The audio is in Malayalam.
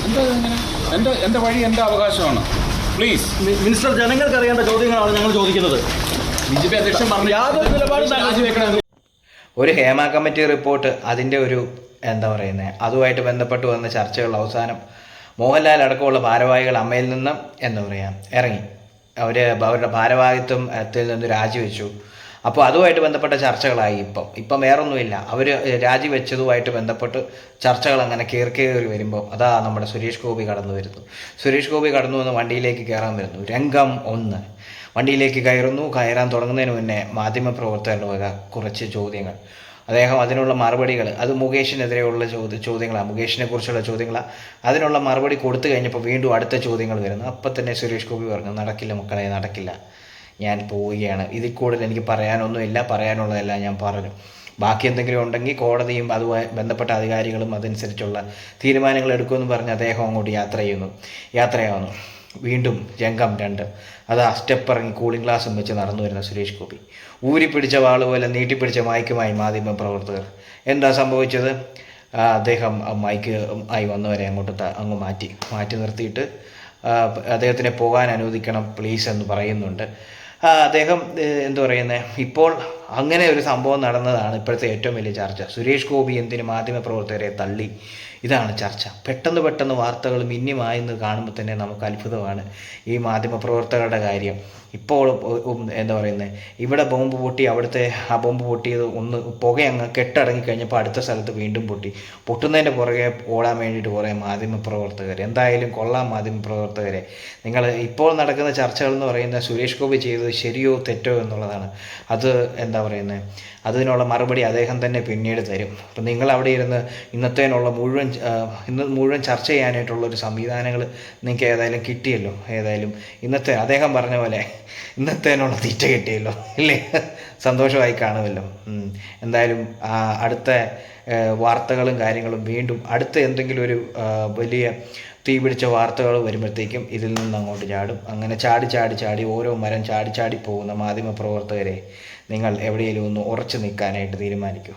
എന്താ ഇങ്ങനെ? എൻ്റെ വഴി എൻ്റെ അവകാശമാണ്. പ്ലീസ് മിനിസ്റ്റർ, ജനങ്ങൾക്ക് അറിയേണ്ട ചോദ്യങ്ങളാണ് ഞങ്ങൾ ചോദിക്കുന്നത്. BJP അധ്യക്ഷൻ പറഞ്ഞു യാതൊരു നിലപാടും രാജിവെക്കണം. ഒരു ഹേമ കമ്മിറ്റി റിപ്പോർട്ട് അതിൻ്റെ ഒരു എന്താ പറയുന്നത് അതുമായിട്ട് ബന്ധപ്പെട്ട് വന്ന ചർച്ചകൾ അവസാനം മോഹൻലാൽ അടക്കമുള്ള ഭാരവാഹികൾ അമ്മയിൽ നിന്നും എന്താ പറയുക ഇറങ്ങി. അവരുടെ ഭാരവാഹിത്വത്തിൽ നിന്ന് രാജിവെച്ചു. അപ്പോൾ അതുമായിട്ട് ബന്ധപ്പെട്ട ചർച്ചകളായി. ഇപ്പം വേറൊന്നുമില്ല. അവർ രാജിവെച്ചതുമായിട്ട് ബന്ധപ്പെട്ട് ചർച്ചകൾ അങ്ങനെ കയറി വരുമ്പോൾ അതാ നമ്മുടെ സുരേഷ് ഗോപി കടന്നു വരുന്നു. സുരേഷ് ഗോപി കടന്നു വന്ന് വണ്ടിയിലേക്ക് കയറാൻ വരുന്നു. രംഗം 1 വണ്ടിയിലേക്ക് കയറാൻ തുടങ്ങുന്നതിന് മുന്നേ മാധ്യമപ്രവർത്തകരുടെ വക കുറച്ച് ചോദ്യങ്ങൾ. അദ്ദേഹം അതിനുള്ള മറുപടികൾ, അത് മുകേഷിനെതിരെയുള്ള ചോദ്യങ്ങളാണ്, മുകേഷിനെ കുറിച്ചുള്ള ചോദ്യങ്ങളാണ്. അതിനുള്ള മറുപടി കൊടുത്തു കഴിഞ്ഞപ്പോൾ വീണ്ടും അടുത്ത ചോദ്യങ്ങൾ വരുന്നു. അപ്പം തന്നെ സുരേഷ് ഗോപി പറഞ്ഞു, നടക്കില്ല മക്കളെ, നടക്കില്ല, ഞാൻ പോവുകയാണ്. ഇതിൽ കൂടുതൽ എനിക്ക് പറയാനൊന്നുമില്ല, പറയാനുള്ളതെല്ലാം ഞാൻ പറഞ്ഞു. ബാക്കി എന്തെങ്കിലും ഉണ്ടെങ്കിൽ കോടതിയും അതുമായി ബന്ധപ്പെട്ട അധികാരികളും അതനുസരിച്ചുള്ള തീരുമാനങ്ങൾ എടുക്കുമെന്ന് പറഞ്ഞ് അദ്ദേഹം അങ്ങോട്ട് യാത്രയാവുന്നു. വീണ്ടും രംഗം 2 അത് ആ സ്റ്റെപ്പ് ഇറങ്ങി കൂളിംഗ് ഗ്ലാസും വെച്ച് നടന്നു വരുന്ന സുരേഷ് ഗോപി. ഊരിപ്പിടിച്ച വാള് പോലെ നീട്ടിപ്പിടിച്ച മൈക്കുമായി മാധ്യമ പ്രവർത്തകർ. എന്താ സംഭവിച്ചത്? അദ്ദേഹം മൈക്ക് ആയി വന്നവരെ അങ്ങ് മാറ്റി നിർത്തിയിട്ട് അദ്ദേഹത്തിനെ പോകാൻ അനുവദിക്കണം പ്ലീസ് എന്ന് പറയുന്നുണ്ട്. അദ്ദേഹം എന്താ പറയുന്നത്, ഇപ്പോൾ അങ്ങനെ ഒരു സംഭവം നടന്നതാണ് ഇപ്പോഴത്തെ ഏറ്റവും വലിയ ചർച്ച. സുരേഷ് ഗോപി എന്തിന് മാധ്യമപ്രവർത്തകരെ തള്ളി? ഇതാണ് ചർച്ച. പെട്ടെന്ന് വാർത്തകൾ മിന്നിമായെന്ന് കാണുമ്പോൾ തന്നെ നമുക്ക് അത്ഭുതമാണ് ഈ മാധ്യമപ്രവർത്തകരുടെ കാര്യം. ഇപ്പോൾ എന്താ പറയുന്നത്, ഇവിടെ ബോംബ് പൊട്ടി, അവിടുത്തെ ആ ബോംബ് പൊട്ടിയത് പുക അങ്ങ് കെട്ടടങ്ങി കഴിഞ്ഞപ്പോൾ അടുത്ത സ്ഥലത്ത് വീണ്ടും പൊട്ടുന്നതിൻ്റെ പുറകെ ഓടാൻ വേണ്ടിയിട്ട് കുറേ മാധ്യമപ്രവർത്തകർ. എന്തായാലും കൊള്ളാം മാധ്യമപ്രവർത്തകരെ. നിങ്ങൾ ഇപ്പോൾ നടക്കുന്ന ചർച്ചകൾ എന്ന് പറയുന്നത് സുരേഷ് ഗോപി ചെയ്തത് ശരിയോ തെറ്റോ എന്നുള്ളതാണ്. അത് എന്താ പറയുന്നത്, അതിനുള്ള മറുപടി അദ്ദേഹം തന്നെ പിന്നീട് തരും. അപ്പം നിങ്ങൾ അവിടെ ഇരുന്ന് ഇന്നത്തേനുള്ള മുഴുവൻ ചർച്ച ചെയ്യാനായിട്ടുള്ളൊരു സംവിധാനങ്ങൾ നിങ്ങൾക്ക് ഏതായാലും കിട്ടിയല്ലോ. ഏതായാലും അദ്ദേഹം പറഞ്ഞ പോലെ ഇന്നത്തേനുള്ള തീറ്റ കിട്ടിയല്ലോ, ഇല്ലേ? സന്തോഷമായി കാണുമല്ലോ. എന്തായാലും അടുത്ത വാർത്തകളും കാര്യങ്ങളും വീണ്ടും അടുത്ത എന്തെങ്കിലും ഒരു വലിയ തീ പിടിച്ച വാർത്തകൾ വരുമ്പോഴത്തേക്കും ഇതിൽ നിന്ന് അങ്ങോട്ട് ചാടും. അങ്ങനെ ചാടി ഓരോ മരം ചാടി പോകുന്ന മാധ്യമപ്രവർത്തകരെ നിങ്ങൾ എവിടെയെങ്കിലും ഒന്ന് ഉറച്ചു നിൽക്കാനായിട്ട് തീരുമാനിക്കൂ.